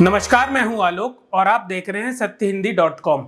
नमस्कार, मैं हूं आलोक और आप देख रहे हैं सत्यहिंदी.com।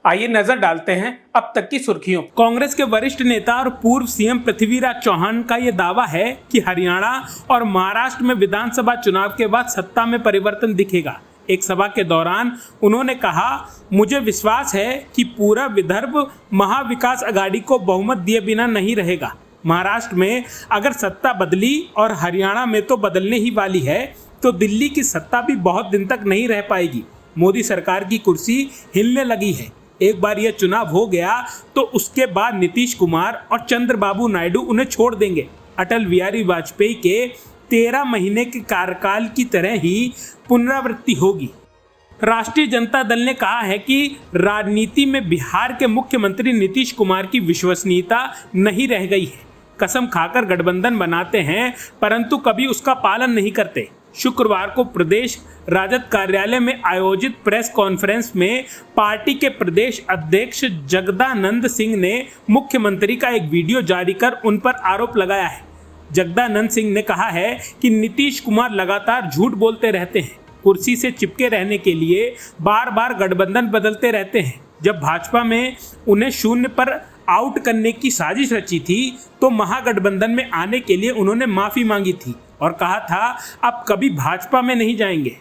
आइए नजर डालते हैं अब तक की सुर्खियों। कांग्रेस के वरिष्ठ नेता और पूर्व सीएम पृथ्वीराज चौहान का यह दावा है कि हरियाणा और महाराष्ट्र में विधानसभा चुनाव के बाद सत्ता में परिवर्तन दिखेगा। एक सभा के दौरान उन्होंने कहा, मुझे विश्वास है कि पूरा विदर्भ महाविकास अघाड़ी को बहुमत दिए बिना नहीं रहेगा। महाराष्ट्र में अगर सत्ता बदली और हरियाणा में तो बदलने ही वाली है, तो दिल्ली की सत्ता भी बहुत दिन तक नहीं रह पाएगी। मोदी सरकार की कुर्सी हिलने लगी है। एक बार यह चुनाव हो गया तो उसके बाद नीतीश कुमार और चंद्रबाबू नायडू उन्हें छोड़ देंगे। अटल बिहारी वाजपेयी के 13 महीने के कार्यकाल की तरह ही पुनरावृत्ति होगी। राष्ट्रीय जनता दल ने कहा है कि राजनीति में बिहार के मुख्यमंत्री नीतीश कुमार की विश्वसनीयता नहीं रह गई है। कसम खाकर गठबंधन बनाते हैं परंतु कभी उसका पालन नहीं करते। शुक्रवार को प्रदेश राजद कार्यालय में आयोजित प्रेस कॉन्फ्रेंस में पार्टी के प्रदेश अध्यक्ष जगदानंद सिंह ने मुख्यमंत्री का एक वीडियो जारी कर उन पर आरोप लगाया है। जगदानंद सिंह ने कहा है कि नीतीश कुमार लगातार झूठ बोलते रहते हैं। कुर्सी से चिपके रहने के लिए बार बार गठबंधन बदलते रहते हैं। जब भाजपा में उन्हें शून्य पर आउट करने की साजिश रची थी तो महागठबंधन में आने के लिए उन्होंने माफी मांगी थी और कहा था अब कभी भाजपा में नहीं जाएंगे।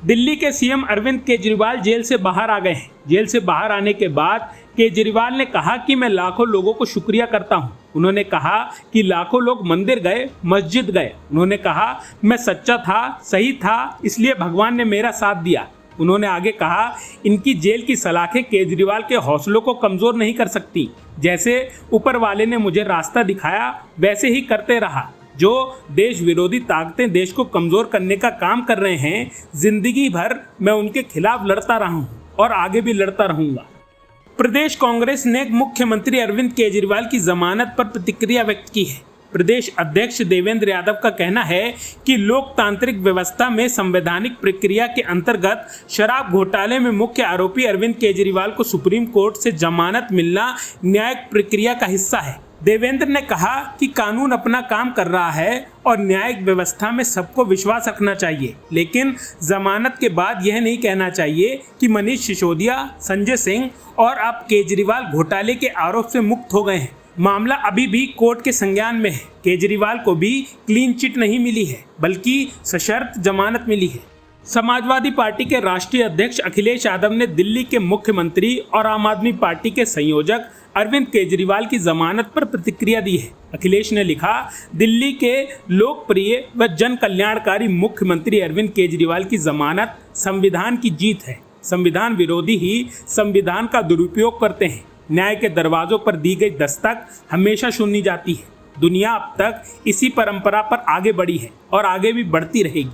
दिल्ली के सीएम अरविंद केजरीवाल जेल से बाहर आ गए हैं। जेल से बाहर आने के बाद केजरीवाल ने कहा कि मैं लाखों लोगों को शुक्रिया करता हूं। उन्होंने कहा कि लाखों लोग मंदिर गए, मस्जिद गए। उन्होंने कहा मैं सच्चा था, सही था, इसलिए भगवान ने मेरा साथ दिया। उन्होंने आगे कहा, इनकी जेल की सलाखें केजरीवाल के हौसलों को कमजोर नहीं कर सकती। जैसे ऊपर वाले ने मुझे रास्ता दिखाया वैसे ही करते रहा। जो देश विरोधी ताकतें देश को कमजोर करने का काम कर रहे हैं, जिंदगी भर मैं उनके खिलाफ लड़ता रहा हूं और आगे भी लड़ता रहूंगा। प्रदेश कांग्रेस ने मुख्यमंत्री अरविंद केजरीवाल की जमानत पर प्रतिक्रिया व्यक्त की है। प्रदेश अध्यक्ष देवेंद्र यादव का कहना है कि लोकतांत्रिक व्यवस्था में संवैधानिक प्रक्रिया के अंतर्गत शराब घोटाले में मुख्य आरोपी अरविंद केजरीवाल को सुप्रीम कोर्ट से जमानत मिलना न्यायिक प्रक्रिया का हिस्सा है। देवेंद्र ने कहा कि कानून अपना काम कर रहा है और न्यायिक व्यवस्था में सबको विश्वास रखना चाहिए, लेकिन जमानत के बाद यह नहीं कहना चाहिए कि मनीष सिसोदिया, संजय सिंह और अब केजरीवाल घोटाले के आरोप से मुक्त हो गए हैं। मामला अभी भी कोर्ट के संज्ञान में है। केजरीवाल को भी क्लीन चिट नहीं मिली है बल्कि सशर्त जमानत मिली है। समाजवादी पार्टी के राष्ट्रीय अध्यक्ष अखिलेश यादव ने दिल्ली के मुख्यमंत्री और आम आदमी पार्टी के संयोजक अरविंद केजरीवाल की जमानत पर प्रतिक्रिया दी है। अखिलेश ने लिखा, दिल्ली के लोकप्रिय व जन कल्याणकारी मुख्यमंत्री अरविंद केजरीवाल की जमानत संविधान की जीत है। संविधान विरोधी ही संविधान का दुरुपयोग करते हैं। न्याय के दरवाजों पर दी गई दस्तक हमेशा सुनी जाती है। दुनिया अब तक इसी परंपरा पर आगे बढ़ी है और आगे भी बढ़ती रहेगी।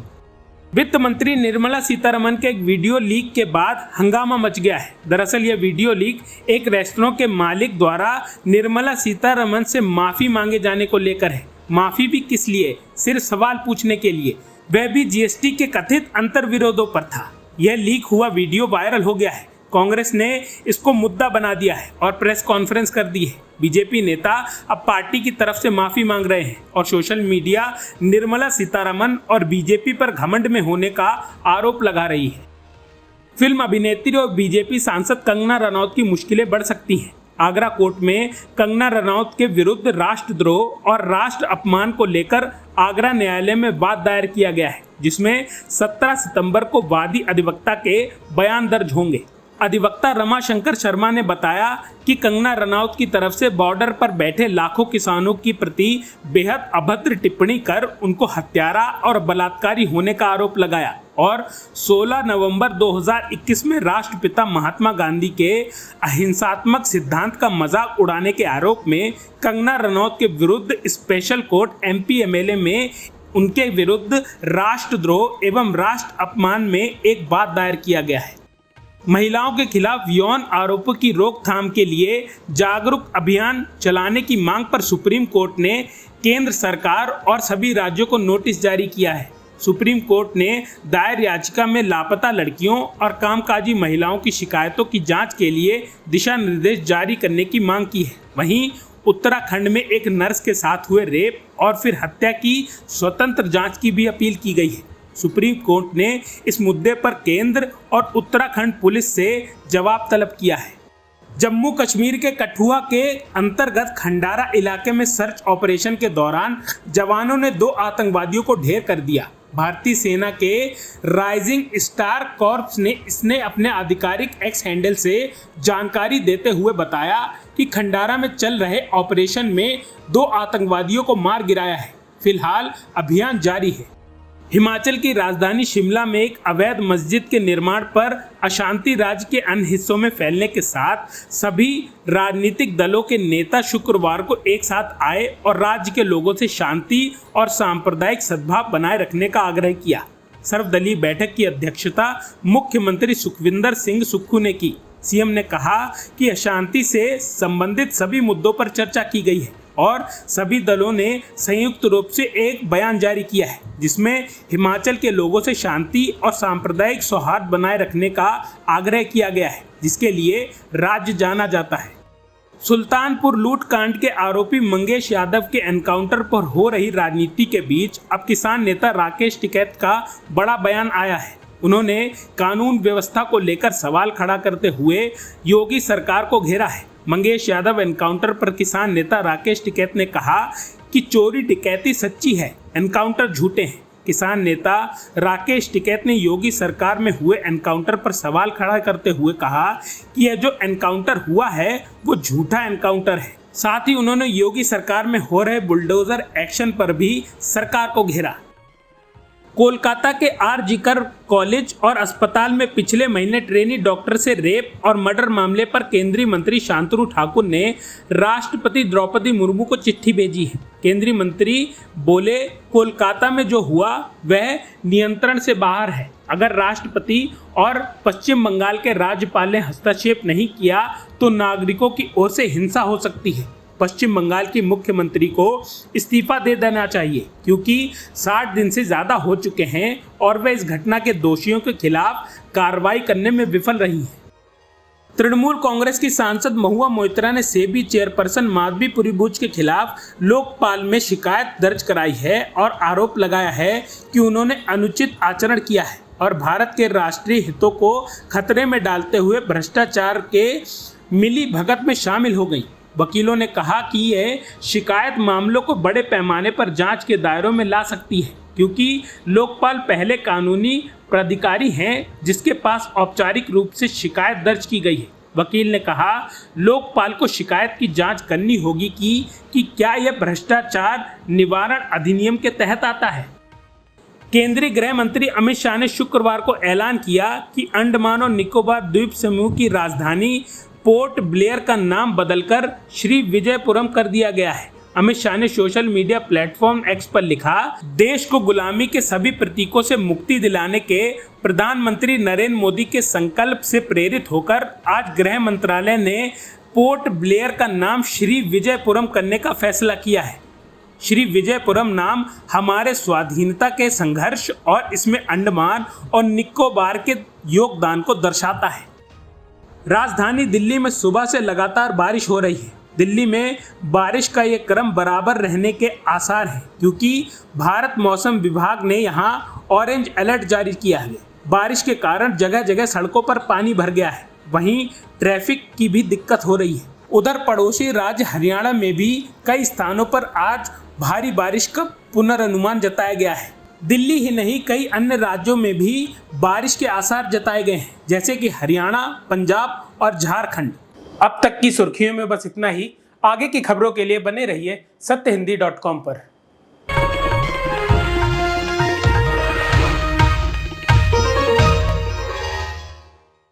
वित्त मंत्री निर्मला सीतारमण के एक वीडियो लीक के बाद हंगामा मच गया है। दरअसल यह वीडियो लीक एक रेस्टोरेंट के मालिक द्वारा निर्मला सीतारमण से माफी मांगे जाने को लेकर है। माफी भी किस लिए? सिर्फ सवाल पूछने के लिए, वह भी जीएसटी के कथित अंतर्विरोधों पर था। यह लीक हुआ वीडियो वायरल हो गया है। कांग्रेस ने इसको मुद्दा बना दिया है और प्रेस कॉन्फ्रेंस कर दी है। बीजेपी नेता अब पार्टी की तरफ से माफी मांग रहे हैं और सोशल मीडिया निर्मला सीतारमण और बीजेपी पर घमंड में होने का आरोप लगा रही है। फिल्म अभिनेत्री और बीजेपी सांसद कंगना रनौत की मुश्किलें बढ़ सकती हैं। आगरा कोर्ट में कंगना रनौत के विरुद्ध राष्ट्रद्रोह और राष्ट्र अपमान को लेकर आगरा न्यायालय में वाद दायर किया गया है, जिसमें 17 सितंबर को वादी अधिवक्ता के बयान दर्ज होंगे। अधिवक्ता रमाशंकर शर्मा ने बताया कि कंगना रनौत की तरफ से बॉर्डर पर बैठे लाखों किसानों की प्रति बेहद अभद्र टिप्पणी कर उनको हत्यारा और बलात्कारी होने का आरोप लगाया और 16 नवंबर 2021 में राष्ट्रपिता महात्मा गांधी के अहिंसात्मक सिद्धांत का मजाक उड़ाने के आरोप में कंगना रनौत के विरुद्ध स्पेशल कोर्ट एमपी एमएलए में उनके विरुद्ध राष्ट्रद्रोह एवं राष्ट्र अपमान में एक वाद दायर किया गया है। महिलाओं के खिलाफ यौन आरोपों की रोकथाम के लिए जागरूक अभियान चलाने की मांग पर सुप्रीम कोर्ट ने केंद्र सरकार और सभी राज्यों को नोटिस जारी किया है। सुप्रीम कोर्ट ने दायर याचिका में लापता लड़कियों और कामकाजी महिलाओं की शिकायतों की जांच के लिए दिशा निर्देश जारी करने की मांग की है। वहीं उत्तराखंड में एक नर्स के साथ हुए रेप और फिर हत्या की स्वतंत्र जांच की भी अपील की गई है। सुप्रीम कोर्ट ने इस मुद्दे पर केंद्र और उत्तराखंड पुलिस से जवाब तलब किया है। जम्मू कश्मीर के कठुआ के अंतर्गत खंडारा इलाके में सर्च ऑपरेशन के दौरान जवानों ने 2 आतंकवादियों को ढेर कर दिया। भारतीय सेना के राइजिंग स्टार कॉर्प्स ने इसने अपने आधिकारिक एक्स हैंडल से जानकारी देते हुए बताया कि खंडारा में चल रहे ऑपरेशन में 2 आतंकवादियों को मार गिराया है। फिलहाल अभियान जारी है। हिमाचल की राजधानी शिमला में एक अवैध मस्जिद के निर्माण पर अशांति राज्य के अन्य हिस्सों में फैलने के साथ सभी राजनीतिक दलों के नेता शुक्रवार को एक साथ आए और राज्य के लोगों से शांति और सांप्रदायिक सद्भाव बनाए रखने का आग्रह किया। सर्वदलीय बैठक की अध्यक्षता मुख्यमंत्री सुखविंदर सिंह सुक्खू ने की। सीएम ने कहा कि अशांति से संबंधित सभी मुद्दों पर चर्चा की गई है और सभी दलों ने संयुक्त रूप से एक बयान जारी किया है जिसमें हिमाचल के लोगों से शांति और सांप्रदायिक सौहार्द बनाए रखने का आग्रह किया गया है, जिसके लिए राज्य जाना जाता है। सुल्तानपुर लूट कांड के आरोपी मंगेश यादव के एनकाउंटर पर हो रही राजनीति के बीच अब किसान नेता राकेश टिकैत का बड़ा बयान आया है। उन्होंने कानून व्यवस्था को लेकर सवाल खड़ा करते हुए योगी सरकार को घेरा है। मंगेश यादव एनकाउंटर पर किसान नेता राकेश टिकैत ने कहा कि चोरी डकैती सच्ची है, एनकाउंटर झूठे हैं। किसान नेता राकेश टिकैत ने योगी सरकार में हुए एनकाउंटर पर सवाल खड़ा करते हुए कहा कि यह जो एनकाउंटर हुआ है वो झूठा एनकाउंटर है। साथ ही उन्होंने योगी सरकार में हो रहे बुलडोजर एक्शन पर भी सरकार को घेरा। कोलकाता के आर.जी. कर कॉलेज और अस्पताल में पिछले महीने ट्रेनी डॉक्टर से रेप और मर्डर मामले पर केंद्रीय मंत्री शांतनु ठाकुर ने राष्ट्रपति द्रौपदी मुर्मू को चिट्ठी भेजी है। केंद्रीय मंत्री बोले, कोलकाता में जो हुआ वह नियंत्रण से बाहर है। अगर राष्ट्रपति और पश्चिम बंगाल के राज्यपाल ने हस्तक्षेप नहीं किया तो नागरिकों की ओर से हिंसा हो सकती है। पश्चिम बंगाल की मुख्यमंत्री को इस्तीफा दे देना चाहिए क्योंकि 60 दिन से ज़्यादा हो चुके हैं और वे इस घटना के दोषियों के खिलाफ कार्रवाई करने में विफल रही हैं। तृणमूल कांग्रेस की सांसद महुआ मोइत्रा ने सेबी चेयरपर्सन माधवी पुरीबुच के खिलाफ लोकपाल में शिकायत दर्ज कराई है और आरोप लगाया है कि उन्होंने अनुचित आचरण किया है और भारत के राष्ट्रीय हितों को खतरे में डालते हुए भ्रष्टाचार के मिली भगत में शामिल हो गई। वकीलों ने कहा कि यह शिकायत मामलों को बड़े पैमाने पर जांच के दायरों में ला सकती है क्योंकि लोकपाल पहले कानूनी प्राधिकारी हैं जिसके पास औपचारिक रूप से शिकायत दर्ज की गई है। वकील ने कहा, लोकपाल को शिकायत की जांच करनी होगी कि क्या यह भ्रष्टाचार निवारण अधिनियम के तहत आता है। केंद्रीय गृह मंत्री अमित शाह ने शुक्रवार को ऐलान किया कि अंडमान और निकोबार द्वीप समूह की राजधानी पोर्ट ब्लेयर का नाम बदलकर श्री विजयपुरम कर दिया गया है। अमित शाह ने सोशल मीडिया प्लेटफॉर्म एक्स पर लिखा, देश को गुलामी के सभी प्रतीकों से मुक्ति दिलाने के प्रधानमंत्री नरेंद्र मोदी के संकल्प से प्रेरित होकर आज गृह मंत्रालय ने पोर्ट ब्लेयर का नाम श्री विजयपुरम करने का फैसला किया है। श्री विजयपुरम नाम हमारे स्वाधीनता के संघर्ष और इसमें अंडमान और निकोबार के योगदान को दर्शाता है। राजधानी दिल्ली में सुबह से लगातार बारिश हो रही है। दिल्ली में बारिश का ये क्रम बराबर रहने के आसार हैं क्योंकि भारत मौसम विभाग ने यहां ऑरेंज अलर्ट जारी किया है। बारिश के कारण जगह जगह सड़कों पर पानी भर गया है, वहीं ट्रैफिक की भी दिक्कत हो रही है। उधर पड़ोसी राज्य हरियाणा में भी कई स्थानों पर आज भारी बारिश का पुनर्नुमान जताया गया है। दिल्ली ही नहीं कई अन्य राज्यों में भी बारिश के आसार जताए गए हैं, जैसे कि हरियाणा, पंजाब और झारखंड। अब तक की सुर्खियों में बस इतना ही। आगे की खबरों के लिए बने रहिए सत्यहिंदी.com पर।